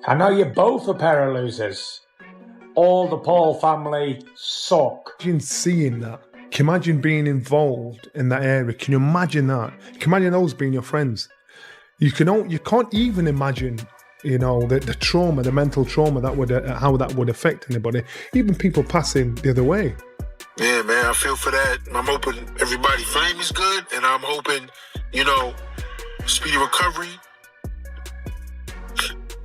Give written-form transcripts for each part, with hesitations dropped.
I know you're both a pair of losers. All the Paul family suck. Imagine seeing that. Can you imagine being involved in that area? Can you imagine that? Can you imagine those being your friends? You can't even imagine, the trauma, the mental trauma how that would affect anybody. Even people passing the other way. Yeah, man, I feel for that. I'm hoping everybody fame is good, and I'm hoping, speedy recovery.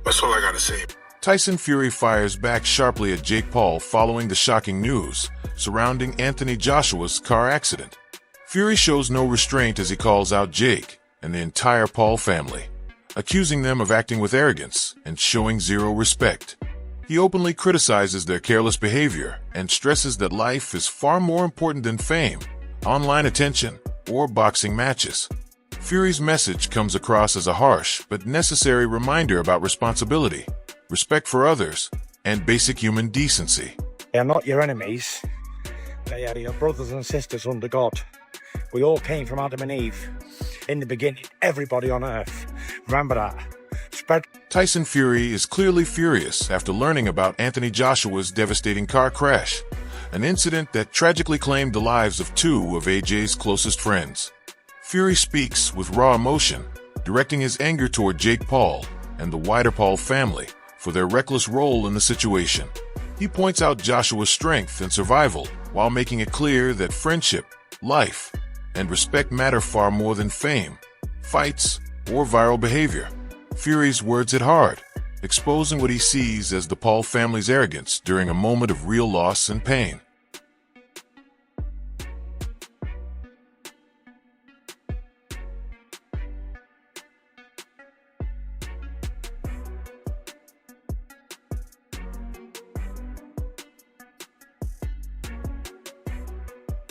That's all I gotta say. Tyson Fury fires back sharply at Jake Paul following the shocking news surrounding Anthony Joshua's car accident. Fury shows no restraint as he calls out Jake and the entire Paul family, accusing them of acting with arrogance and showing zero respect. He openly criticizes their careless behavior and stresses that life is far more important than fame, online attention, or boxing matches. Fury's message comes across as a harsh but necessary reminder about responsibility, respect for others, and basic human decency. They are not your enemies. They are your brothers and sisters under God. We all came from Adam and Eve. In the beginning, everybody on earth. Remember that. Tyson Fury is clearly furious after learning about Anthony Joshua's devastating car crash, an incident that tragically claimed the lives of two of AJ's closest friends. Fury speaks with raw emotion, directing his anger toward Jake Paul and the wider Paul family for their reckless role in the situation. He points out Joshua's strength and survival while making it clear that friendship, life, and respect matter far more than fame, fights, or viral behavior. Fury's words hit hard, exposing what he sees as the Paul family's arrogance during a moment of real loss and pain.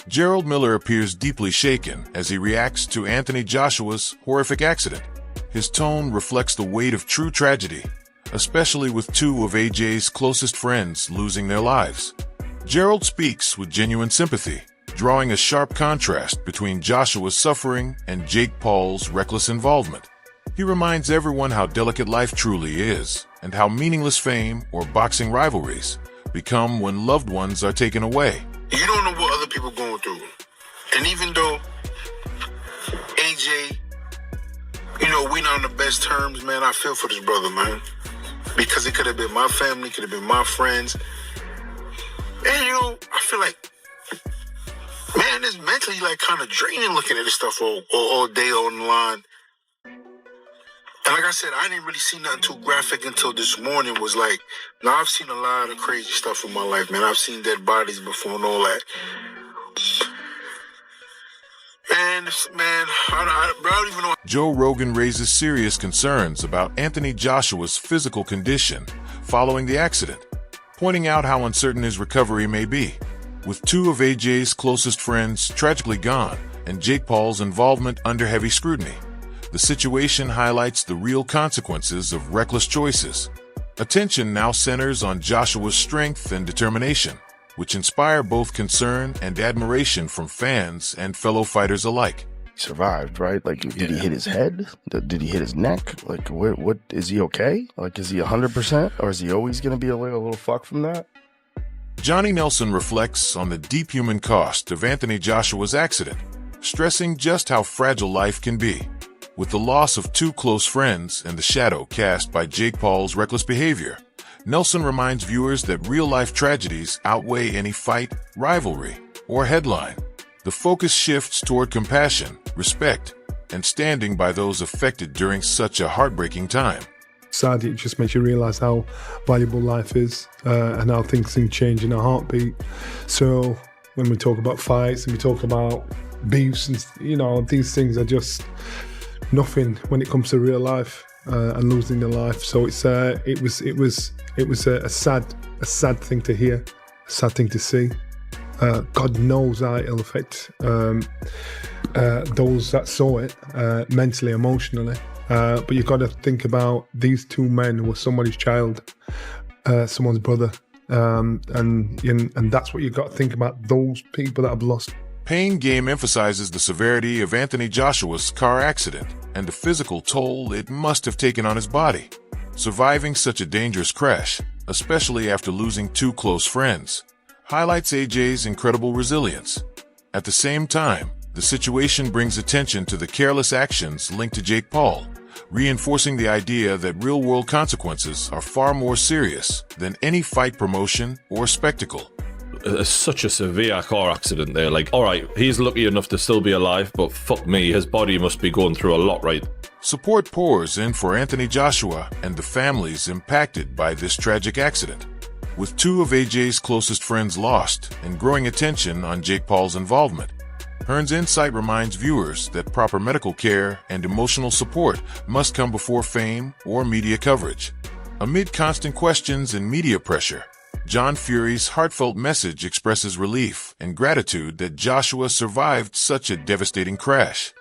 Gerald Miller appears deeply shaken as he reacts to Anthony Joshua's horrific accident. His tone reflects the weight of true tragedy, especially with two of AJ's closest friends losing their lives. Gerald speaks with genuine sympathy, drawing a sharp contrast between Joshua's suffering and Jake Paul's reckless involvement. He reminds everyone how delicate life truly is and how meaningless fame or boxing rivalries become when loved ones are taken away. You don't know what other people are going through. And even though AJ, we're not on the best terms, man, I feel for this brother, man. Because it could have been my family, could have been my friends. And, I feel like, man, it's mentally, kind of draining looking at this stuff all day on the line. And like I said, I didn't really see nothing too graphic until this morning. Now I've seen a lot of crazy stuff in my life, man. I've seen dead bodies before and all that. And, man, I don't even know. Joe Rogan raises serious concerns about Anthony Joshua's physical condition following the accident, pointing out how uncertain his recovery may be. With two of AJ's closest friends tragically gone and Jake Paul's involvement under heavy scrutiny, the situation highlights the real consequences of reckless choices. Attention now centers on Joshua's strength and determination, which inspire both concern and admiration from fans and fellow fighters alike. He survived, right? Did he hit his head? Did he hit his neck? What is he okay? Is he 100%? Or is he always going to be a little fuck from that? Johnny Nelson reflects on the deep human cost of Anthony Joshua's accident, stressing just how fragile life can be. With the loss of two close friends and the shadow cast by Jake Paul's reckless behavior, Nelson reminds viewers that real-life tragedies outweigh any fight, rivalry, or headline. The focus shifts toward compassion, respect, and standing by those affected during such a heartbreaking time. Sadly, it just makes you realise how valuable life is and how things can change in a heartbeat. So when we talk about fights and we talk about beefs and, these things are just nothing when it comes to real life and losing your life. So it was a sad thing to hear, a sad thing to see. God knows how it'll affect those that saw it mentally, emotionally. But you've got to think about these two men who were somebody's child, someone's brother, and that's what you've got to think about, those people that have lost. Pain Game emphasizes the severity of Anthony Joshua's car accident and the physical toll it must have taken on his body. Surviving such a dangerous crash, especially after losing two close friends, highlights AJ's incredible resilience. At the same time, the situation brings attention to the careless actions linked to Jake Paul, reinforcing the idea that real-world consequences are far more serious than any fight promotion or spectacle. It's such a severe car accident there. Like, all right, he's lucky enough to still be alive, but fuck me, his body must be going through a lot, right? Support pours in for Anthony Joshua and the families impacted by this tragic accident. With two of AJ's closest friends lost and growing attention on Jake Paul's involvement, Hearn's insight reminds viewers that proper medical care and emotional support must come before fame or media coverage. Amid constant questions and media pressure, John Fury's heartfelt message expresses relief and gratitude that Joshua survived such a devastating crash.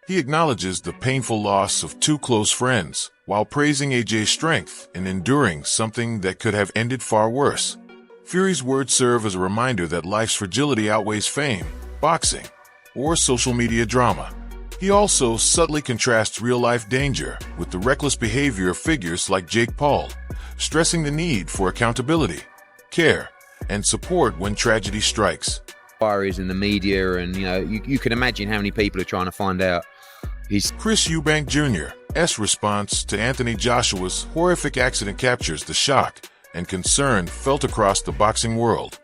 He acknowledges the painful loss of two close friends, while praising AJ's strength in enduring something that could have ended far worse. Fury's words serve as a reminder that life's fragility outweighs fame, boxing, or social media drama. He also subtly contrasts real-life danger with the reckless behavior of figures like Jake Paul, stressing the need for accountability, care, and support when tragedy strikes. Inquiries in the media, and you can imagine how many people are trying to find out. Chris Eubank Jr.'s response to Anthony Joshua's horrific accident captures the shock and concern felt across the boxing world.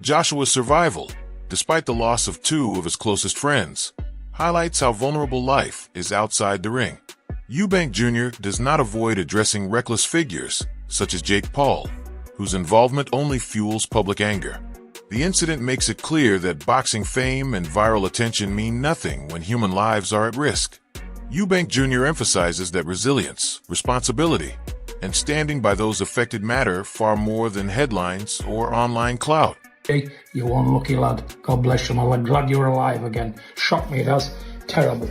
Joshua's survival, despite the loss of two of his closest friends, highlights how vulnerable life is outside the ring. Eubank Jr. does not avoid addressing reckless figures such as Jake Paul, whose involvement only fuels public anger. The incident makes it clear that boxing fame and viral attention mean nothing when human lives are at risk. Eubank Jr. emphasizes that resilience, responsibility, and standing by those affected matter far more than headlines or online clout. Hey, you one lucky lad. God bless you, I'm glad you're alive again. Shocked me, it has. Terrible.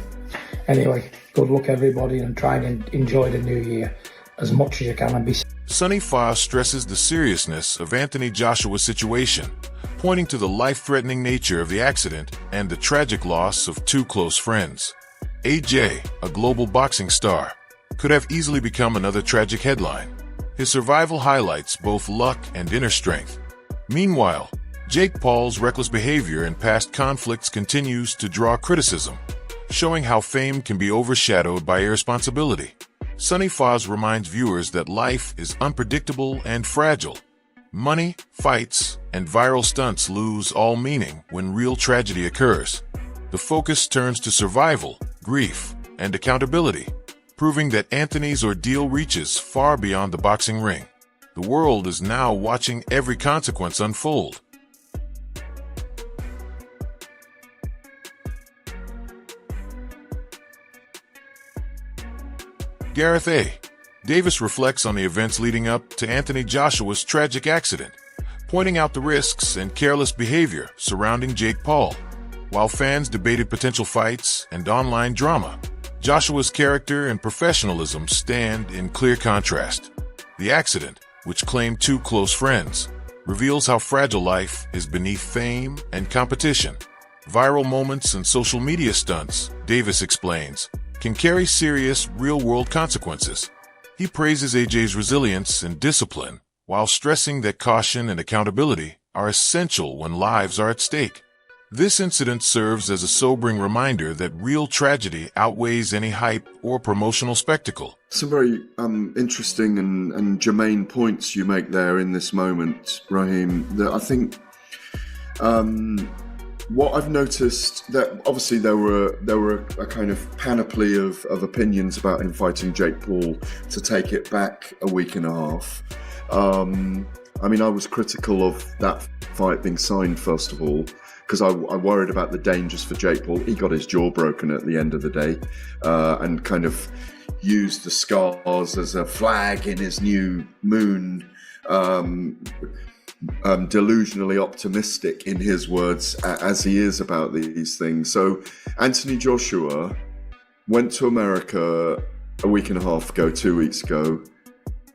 Anyway, good luck everybody, and try and enjoy the new year as much as you can and be. Sonny Foss stresses the seriousness of Anthony Joshua's situation, pointing to the life-threatening nature of the accident and the tragic loss of two close friends. AJ, a global boxing star, could have easily become another tragic headline. His survival highlights both luck and inner strength. Meanwhile, Jake Paul's reckless behavior in past conflicts continues to draw criticism, showing how fame can be overshadowed by irresponsibility. Sonny Foss reminds viewers that life is unpredictable and fragile. Money, fights, and viral stunts lose all meaning when real tragedy occurs. The focus turns to survival, grief, and accountability, proving that Anthony's ordeal reaches far beyond the boxing ring. The world is now watching every consequence unfold. Gareth A. Davis reflects on the events leading up to Anthony Joshua's tragic accident, pointing out the risks and careless behavior surrounding Jake Paul. While fans debated potential fights and online drama, Joshua's character and professionalism stand in clear contrast. The accident, which claimed two close friends, reveals how fragile life is beneath fame and competition. Viral moments and social media stunts, Davis explains, can carry serious, real-world consequences. He praises AJ's resilience and discipline, while stressing that caution and accountability are essential when lives are at stake. This incident serves as a sobering reminder that real tragedy outweighs any hype or promotional spectacle. Some very interesting and germane points you make there in this moment, Raheem. That I think what I've noticed, that obviously there were a kind of panoply of opinions about inviting Jake Paul to take it back a week and a half. I mean, I was critical of that fight being signed, first of all, because I worried about the dangers for Jake Paul. He got his jaw broken at the end of the day, and kind of used the scars as a flag in his new moon, delusionally optimistic, in his words, as he is about these things. So Anthony Joshua went to America a week and a half ago, 2 weeks ago,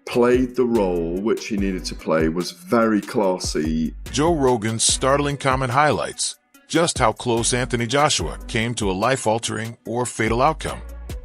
played the role which he needed to play, was very classy. Joe Rogan's startling comment highlights just how close Anthony Joshua came to a life-altering or fatal outcome.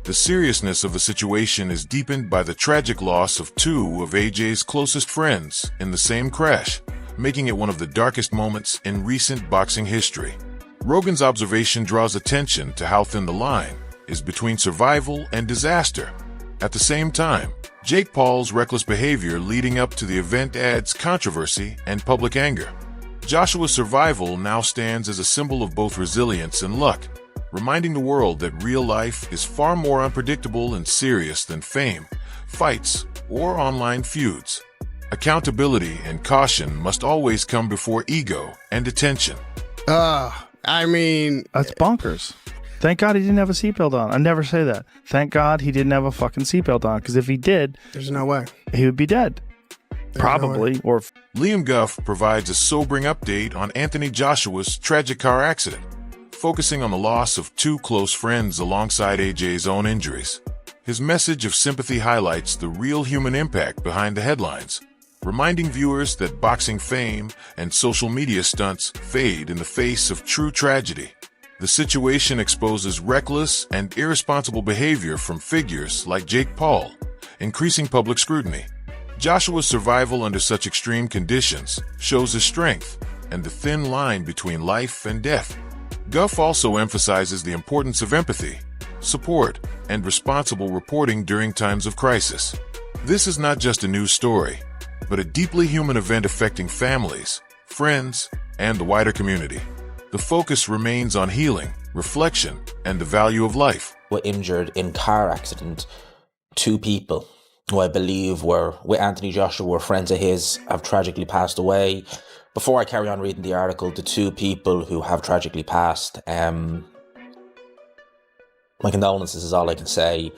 The seriousness of the situation is deepened by the tragic loss of two of AJ's closest friends in the same crash, making it one of the darkest moments in recent boxing history. Rogan's observation draws attention to how thin the line is between survival and disaster. At the same time, Jake Paul's reckless behavior leading up to the event adds controversy and public anger. Joshua's survival now stands as a symbol of both resilience and luck, reminding the world that real life is far more unpredictable and serious than fame, fights, or online feuds. Accountability and caution must always come before ego and attention. I mean, that's bonkers. Thank God he didn't have a seatbelt on. I never say that. Thank God he didn't have a fucking seatbelt on, because if he did, there's no way he would be dead. There's Probably. No Or Liam Guff provides a sobering update on Anthony Joshua's tragic car accident, focusing on the loss of two close friends alongside AJ's own injuries. His message of sympathy highlights the real human impact behind the headlines, reminding viewers that boxing fame and social media stunts fade in the face of true tragedy. The situation exposes reckless and irresponsible behavior from figures like Jake Paul, increasing public scrutiny. Joshua's survival under such extreme conditions shows his strength and the thin line between life and death. Guff also emphasizes the importance of empathy, support, and responsible reporting during times of crisis. This is not just a news story, but a deeply human event affecting families, friends, and the wider community. The focus remains on healing, reflection, and the value of life. Were injured in car accident. Two people who I believe were with Anthony Joshua, were friends of his, have tragically passed away. Before I carry on reading the article, the two people who have tragically passed, my condolences is all I can say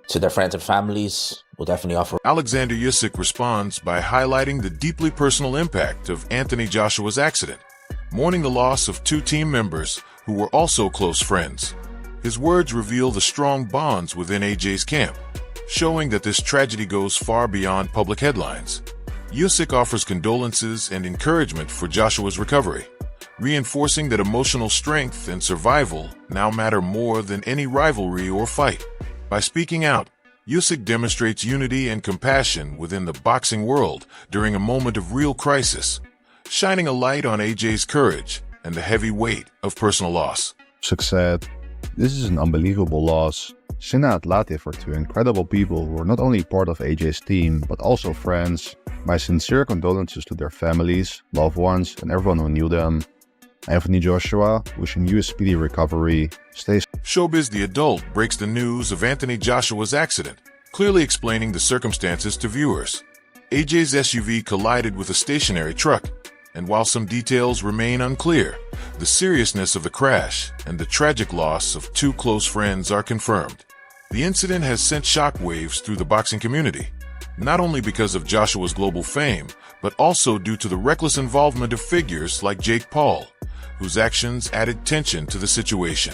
to their friends and families. We'll definitely offer. Alexander Usyk responds by highlighting the deeply personal impact of Anthony Joshua's accident, mourning the loss of two team members who were also close friends. His words reveal the strong bonds within AJ's camp, showing that this tragedy goes far beyond public headlines. Usyk offers condolences and encouragement for Joshua's recovery, reinforcing that emotional strength and survival now matter more than any rivalry or fight. By speaking out, Usyk demonstrates unity and compassion within the boxing world during a moment of real crisis, shining a light on AJ's courage and the heavy weight of personal loss. Usyk said, "This is an unbelievable loss. Sinna at Latif for two incredible people who were not only part of AJ's team, but also friends. My sincere condolences to their families, loved ones, and everyone who knew them. Anthony Joshua, wishing you a speedy recovery. Stay." Showbiz the Adult breaks the news of Anthony Joshua's accident, clearly explaining the circumstances to viewers. AJ's SUV collided with a stationary truck, and while some details remain unclear, the seriousness of the crash and the tragic loss of two close friends are confirmed. The incident has sent shockwaves through the boxing community, not only because of Joshua's global fame, but also due to the reckless involvement of figures like Jake Paul, whose actions added tension to the situation.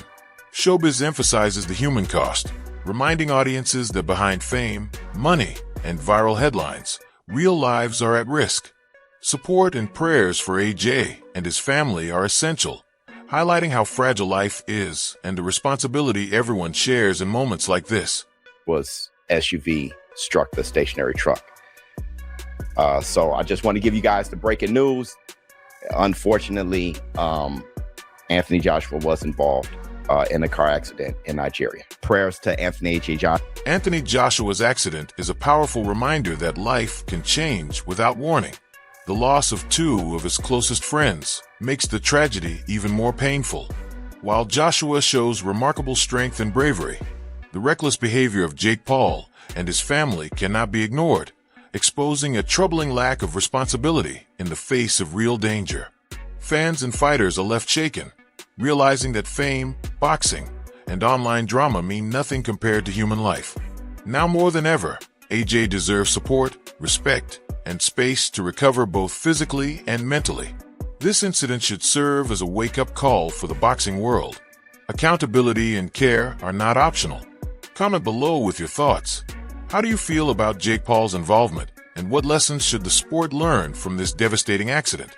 Showbiz emphasizes the human cost, reminding audiences that behind fame, money, and viral headlines, real lives are at risk. Support and prayers for AJ and his family are essential, highlighting how fragile life is and the responsibility everyone shares in moments like this. Was SUV struck the stationary truck. So I just want to give you guys the breaking news. Unfortunately, Anthony Joshua was involved in a car accident in Nigeria. Prayers to Anthony Joshua. Anthony Joshua's accident is a powerful reminder that life can change without warning. The loss of two of his closest friends makes the tragedy even more painful. While Joshua shows remarkable strength and bravery, the reckless behavior of Jake Paul and his family cannot be ignored, exposing a troubling lack of responsibility in the face of real danger. Fans and fighters are left shaken, realizing that fame, boxing, and online drama mean nothing compared to human life. Now more than ever, AJ deserves support, respect, and space to recover both physically and mentally. This incident should serve as a wake-up call for the boxing world. Accountability and care are not optional. Comment below with your thoughts. How do you feel about Jake Paul's involvement, and what lessons should the sport learn from this devastating accident?